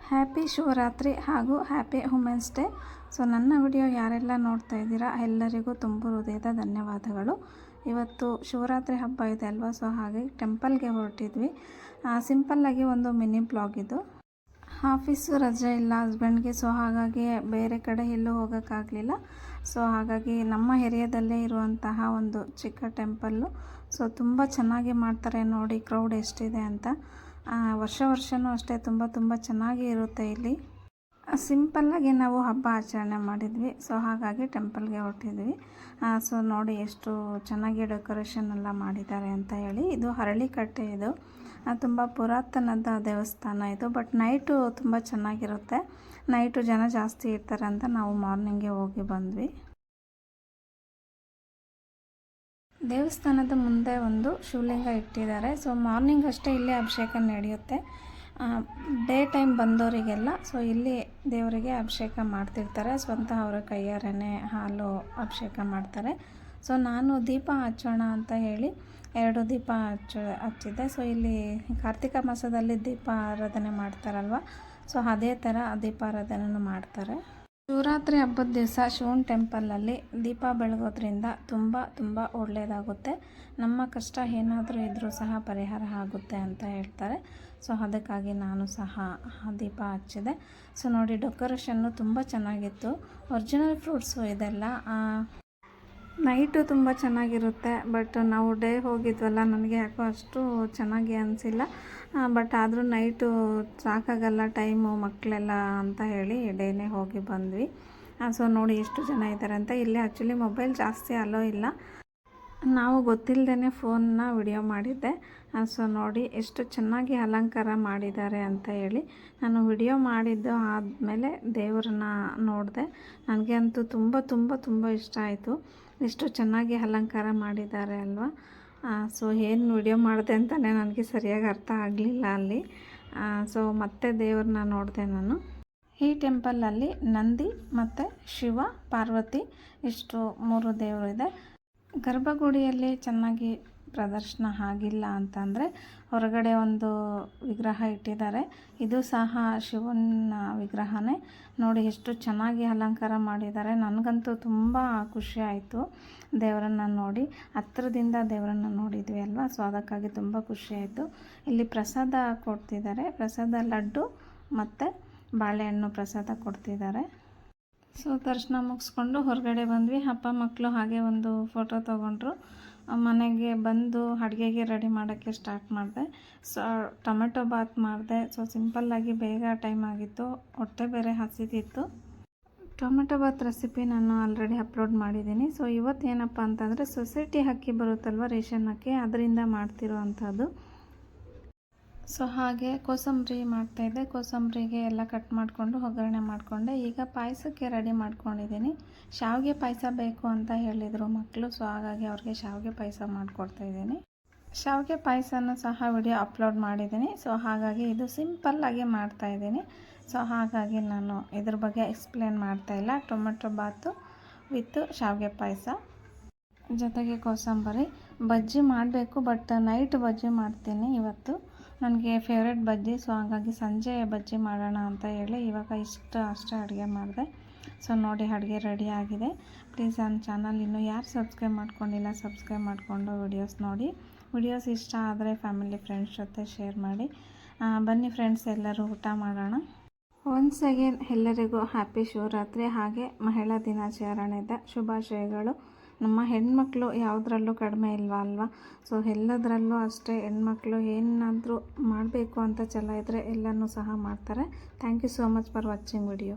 Happy Shivaratri ಹಾಗೂ happy women's day. So ನನ್ನ video ಯಾರೆಲ್ಲ ನೋಡ್ತಾ ಇದ್ದೀರಾ ಎಲ್ಲರಿಗೂ ತುಂಬ ಹೃದಯದ ಧನ್ಯವಾದಗಳು. ಇವತ್ತು ಶಿವರಾತ್ರಿ ಹಬ್ಬ ಇದೆ ಅಲ್ವಾ, ಸೊ ಹಾಗೆ ಟೆಂಪಲ್ಗೆ ಹೊರಟಿದ್ವಿ. ಸಿಂಪಲ್ಲಾಗಿ ಒಂದು ಮಿನಿ ಬ್ಲಾಗ್ ಇದು. ಆಫೀಸು ರಜೆ ಇಲ್ಲ ಹಸ್ಬೆಂಡ್ಗೆ, ಸೊ ಹಾಗಾಗಿ ಬೇರೆ ಕಡೆ ಎಲ್ಲೂ ಹೋಗೋಕ್ಕಾಗಲಿಲ್ಲ. ಸೊ ಹಾಗಾಗಿ ನಮ್ಮ ಏರಿಯಾದಲ್ಲೇ ಇರುವಂತಹ ಒಂದು ಚಿಕ್ಕ ಟೆಂಪಲ್ಲು. ಸೊ ತುಂಬ ಚೆನ್ನಾಗಿ ಮಾಡ್ತಾರೆ ನೋಡಿ, ಕ್ರೌಡ್ ಎಷ್ಟಿದೆ ಅಂತ. ವರ್ಷವೂ ಅಷ್ಟೇ ತುಂಬ ಚೆನ್ನಾಗಿ ಇರುತ್ತೆ ಇಲ್ಲಿ. ಸಿಂಪಲ್ಲಾಗಿ ನಾವು ಹಬ್ಬ ಆಚರಣೆ ಮಾಡಿದ್ವಿ, ಸೊ ಹಾಗಾಗಿ ಟೆಂಪಲ್ಗೆ ಹೊರಟಿದ್ವಿ. ಸೊ ನೋಡಿ ಎಷ್ಟು ಚೆನ್ನಾಗಿ ಡೆಕೋರೇಷನ್ ಎಲ್ಲ ಮಾಡಿದ್ದಾರೆ ಅಂತ ಹೇಳಿ. ಇದು ಹರಳಿಕಟ್ಟೆ, ಇದು ತುಂಬ ಪುರಾತನದ ದೇವಸ್ಥಾನ ಇದು. ಬಟ್ ನೈಟು ತುಂಬ ಚೆನ್ನಾಗಿರುತ್ತೆ, ನೈಟು ಜನ ಜಾಸ್ತಿ ಇರ್ತಾರೆ ಅಂತ ನಾವು ಮಾರ್ನಿಂಗೇ ಹೋಗಿ ಬಂದ್ವಿ. ದೇವಸ್ಥಾನದ ಮುಂದೆ ಒಂದು ಶಿವಲಿಂಗ ಇಟ್ಟಿದ್ದಾರೆ. ಸೊ ಮಾರ್ನಿಂಗ್ ಅಷ್ಟೇ ಇಲ್ಲಿ ಅಭಿಷೇಕ ನಡೆಯುತ್ತೆ. ಡೇ ಟೈಮ್ ಬಂದವರಿಗೆಲ್ಲ ಸೊ ಇಲ್ಲಿ ದೇವರಿಗೆ ಅಭಿಷೇಕ ಮಾಡ್ತಿರ್ತಾರೆ. ಸ್ವಂತ ಅವರ ಕೈಯಾರೇ ಹಾಲು ಅಭಿಷೇಕ ಮಾಡ್ತಾರೆ. ಸೊ ನಾನು ದೀಪ ಹಚ್ಚೋಣ ಅಂತ ಹೇಳಿ 2 ದೀಪ ಹಚ್ಚಿದ್ದೆ. ಸೊ ಇಲ್ಲಿ ಕಾರ್ತಿಕ ಮಾಸದಲ್ಲಿ ದೀಪಾರಾಧನೆ ಮಾಡ್ತಾರಲ್ವ, ಸೊ ಅದೇ ಥರ ದೀಪಾರಾಧನೆ ಮಾಡ್ತಾರೆ. ಶಿವರಾತ್ರಿ ಹಬ್ಬದ ದಿವಸ ಶಿವನ ಟೆಂಪಲಲ್ಲಿ ದೀಪ ಬೆಳಗೋದ್ರಿಂದ ತುಂಬ ಒಳ್ಳೆಯದಾಗುತ್ತೆ. ನಮ್ಮ ಕಷ್ಟ ಏನಾದರೂ ಇದ್ದರೂ ಸಹ ಪರಿಹಾರ ಆಗುತ್ತೆ ಅಂತ ಹೇಳ್ತಾರೆ. ಸೊ ಅದಕ್ಕಾಗಿ ನಾನು ಸಹ ದೀಪ ಹಚ್ಚಿದೆ. ಸೊ ನೋಡಿ ಡೆಕೋರೇಷನ್ನು ತುಂಬ ಚೆನ್ನಾಗಿತ್ತು. ಒರಿಜಿನಲ್ ಫ್ರೂಟ್ಸು ಇದೆಲ್ಲ. ನೈಟು ತುಂಬ ಚೆನ್ನಾಗಿರುತ್ತೆ, ಬಟ್ ನಾವು ಡೇ ಹೋಗಿದ್ವಲ್ಲ, ನನಗೆ ಯಾಕೋ ಅಷ್ಟು ಚೆನ್ನಾಗಿ ಅನಿಸಿಲ್ಲ. ಬಟ್ ಆದರೂ ನೈಟು ಸಾಕಾಗಲ್ಲ ಟೈಮು ಮಕ್ಕಳೆಲ್ಲ ಅಂತ ಹೇಳಿ ಡೇನೇ ಹೋಗಿ ಬಂದ್ವಿ. ಸೊ ನೋಡಿ ಎಷ್ಟು ಜನ ಇದ್ದಾರೆ ಅಂತ. ಇಲ್ಲಿ ಆ್ಯಕ್ಚುಲಿ ಮೊಬೈಲ್ ಜಾಸ್ತಿ ಅಲೋ ಇಲ್ಲ, ನಾವು ಗೊತ್ತಿಲ್ಲದೇ ಫೋನ್ನ ವಿಡಿಯೋ ಮಾಡಿದ್ದೆ. ಸೊ ನೋಡಿ ಎಷ್ಟು ಚೆನ್ನಾಗಿ ಅಲಂಕಾರ ಮಾಡಿದ್ದಾರೆ ಅಂತ ಹೇಳಿ. ನಾನು ವಿಡಿಯೋ ಮಾಡಿದ್ದು ಆದಮೇಲೆ ದೇವರನ್ನ ನೋಡಿದೆ. ನನಗೆ ಅಂತೂ ತುಂಬ ಇಷ್ಟ ಆಯಿತು. ಎಷ್ಟು ಚೆನ್ನಾಗಿ ಅಲಂಕಾರ ಮಾಡಿದ್ದಾರೆ ಅಲ್ವಾ. ಸೊ ಏನು ವಿಡಿಯೋ ಮಾಡಿದೆ ಅಂತಲೇ ನನಗೆ ಸರಿಯಾಗಿ ಅರ್ಥ ಆಗಲಿಲ್ಲ ಅಲ್ಲಿ. ಸೊ ಮತ್ತೆ ದೇವ್ರನ್ನ ನೋಡಿದೆ ನಾನು. ಈ ಟೆಂಪಲಲ್ಲಿ ನಂದಿ ಮತ್ತು ಶಿವ, ಪಾರ್ವತಿ ಇಷ್ಟು 3 ದೇವರು ಇದೆ. ಗರ್ಭಗುಡಿಯಲ್ಲಿ ಚೆನ್ನಾಗಿ ಪ್ರದರ್ಶನ ಆಗಿಲ್ಲ ಅಂತಂದರೆ ಹೊರಗಡೆ ಒಂದು ವಿಗ್ರಹ ಇಟ್ಟಿದ್ದಾರೆ. ಇದು ಸಹ ಶಿವನ ವಿಗ್ರಹನೇ. ನೋಡಿ ಎಷ್ಟು ಚೆನ್ನಾಗಿ ಅಲಂಕಾರ ಮಾಡಿದ್ದಾರೆ. ನನಗಂತೂ ತುಂಬ ಖುಷಿ ಆಯಿತು ದೇವರನ್ನು ನೋಡಿ. ಹತ್ತಿರದಿಂದ ದೇವರನ್ನು ನೋಡಿದ್ವಿ ಅಲ್ವಾ, ಸೊ ಅದಕ್ಕಾಗಿ ತುಂಬ ಖುಷಿ ಆಯಿತು. ಇಲ್ಲಿ ಪ್ರಸಾದ ಕೊಡ್ತಿದ್ದಾರೆ, ಪ್ರಸಾದ ಲಡ್ಡು ಮತ್ತು ಬಾಳೆಹಣ್ಣು ಪ್ರಸಾದ ಕೊಡ್ತಿದ್ದಾರೆ. ಸೊ ದರ್ಶನ ಮುಗಿಸ್ಕೊಂಡು ಹೊರಗಡೆ ಬಂದ್ವಿ. ಅಪ್ಪ ಮಕ್ಕಳು ಹಾಗೆ ಒಂದು ಫೋಟೋ ತೊಗೊಂಡ್ರು. ಮನೆಗೆ ಬಂದು ಅಡುಗೆಗೆ ರೆಡಿ ಮಾಡೋಕ್ಕೆ ಸ್ಟಾರ್ಟ್ ಮಾಡಿದೆ. ಸೊ ಟೊಮೆಟೊ ಬಾತ್ ಮಾಡಿದೆ. ಸೊ ಸಿಂಪಲ್ಲಾಗಿ ಬೇಗ ಟೈಮ್ ಆಗಿತ್ತು, ಹೊಟ್ಟೆ ಬೇರೆ ಹಸಿದಿತ್ತು. ಟೊಮೆಟೊ ಬಾತ್ ರೆಸಿಪಿ ನಾನು ಆಲ್ರೆಡಿ ಅಪ್ಲೋಡ್ ಮಾಡಿದ್ದೀನಿ. ಸೊ ಇವತ್ತೇನಪ್ಪ ಅಂತಂದರೆ ಸೊಸೈಟಿ ಅಕ್ಕಿ ಬರುತ್ತಲ್ವ, ರೇಷನ್ ಅಕ್ಕಿ, ಅದರಿಂದ ಮಾಡ್ತಿರೋ ಅಂಥದ್ದು. ಸೊ ಹಾಗೆ ಕೋಸಂಬರಿ ಮಾಡ್ತಾಯಿದ್ದೆ. ಕೋಸಂಬರಿಗೆ ಎಲ್ಲ ಕಟ್ ಮಾಡಿಕೊಂಡು ಒಗ್ಗರಣೆ ಮಾಡಿಕೊಂಡೆ. ಈಗ ಪಾಯಸಕ್ಕೆ ರೆಡಿ ಮಾಡ್ಕೊಂಡಿದ್ದೀನಿ. ಶಾವಿಗೆ ಪಾಯಸ ಬೇಕು ಅಂತ ಹೇಳಿದರು ಮಕ್ಕಳು, ಸೊ ಹಾಗಾಗಿ ಅವ್ರಿಗೆ ಶಾವಿಗೆ ಪಾಯಸ ಮಾಡಿಕೊಡ್ತಾಯಿದ್ದೀನಿ. ಶಾವಿಗೆ ಪಾಯಸನೂ ಸಹ ವಿಡಿಯೋ ಅಪ್ಲೋಡ್ ಮಾಡಿದ್ದೀನಿ. ಸೊ ಹಾಗಾಗಿ ಇದು ಸಿಂಪಲ್ಲಾಗಿ ಮಾಡ್ತಾಯಿದ್ದೀನಿ. ಸೊ ಹಾಗಾಗಿ ನಾನು ಇದ್ರ ಬಗ್ಗೆ ಎಕ್ಸ್ಪ್ಲೇನ್ ಮಾಡ್ತಾಯಿಲ್ಲ. ಟೊಮೆಟೊ ಬಾತು ವಿತ್ ಶಾವಿಗೆ ಪಾಯಸ ಜೊತೆಗೆ ಕೋಸಂಬರಿ. ಬಜ್ಜಿ ಮಾಡಬೇಕು, ಬಟ್ ನೈಟ್ ಬಜ್ಜಿ ಮಾಡ್ತೀನಿ ಇವತ್ತು. ನನಗೆ ಫೇವ್ರೆಟ್ ಬಜ್ಜಿ. ಸೊ ಹಾಗಾಗಿ ಸಂಜೆ ಬಜ್ಜಿ ಮಾಡೋಣ ಅಂತ ಹೇಳಿ ಇವಾಗ ಅಷ್ಟೇ ಅಡುಗೆ ಮಾಡಿದೆ. ಸೊ ನೋಡಿ ಅಡುಗೆ ರೆಡಿ ಆಗಿದೆ. ಪ್ಲೀಸ್ ನನ್ನ ಚಾನಲ್ ಇನ್ನೂ ಯಾರು ಸಬ್ಸ್ಕ್ರೈಬ್ ಮಾಡ್ಕೊಂಡಿಲ್ಲ ಸಬ್ಸ್ಕ್ರೈಬ್ ಮಾಡಿಕೊಂಡು ವಿಡಿಯೋಸ್ ನೋಡಿ. ವಿಡಿಯೋಸ್ ಇಷ್ಟ ಆದರೆ ಫ್ಯಾಮಿಲಿ ಫ್ರೆಂಡ್ಸ್ ಜೊತೆ ಶೇರ್ ಮಾಡಿ. ಬನ್ನಿ ಫ್ರೆಂಡ್ಸ್, ಎಲ್ಲರೂ ಊಟ ಮಾಡೋಣ. ಒನ್ಸ್ ಅಗೇನ್ ಎಲ್ಲರಿಗೂ ಹ್ಯಾಪಿ ಶಿವರಾತ್ರಿ ಹಾಗೆ ಮಹಿಳಾ ದಿನಾಚರಣೆದ ಶುಭಾಶಯಗಳು. ನಮ್ಮ ಹೆಣ್ಮಕ್ಳು ಯಾವುದ್ರಲ್ಲೂ ಕಡಿಮೆ ಅಲ್ವಾ. ಸೊ ಎಲ್ಲದರಲ್ಲೂ ಅಷ್ಟೇ ಹೆಣ್ಮಕ್ಳು ಏನಾದರೂ ಮಾಡಬೇಕು ಅಂತ ಛಲ ಇದ್ದರೆ ಎಲ್ಲನೂ ಸಹ ಮಾಡ್ತಾರೆ. Thank you so much for watching video.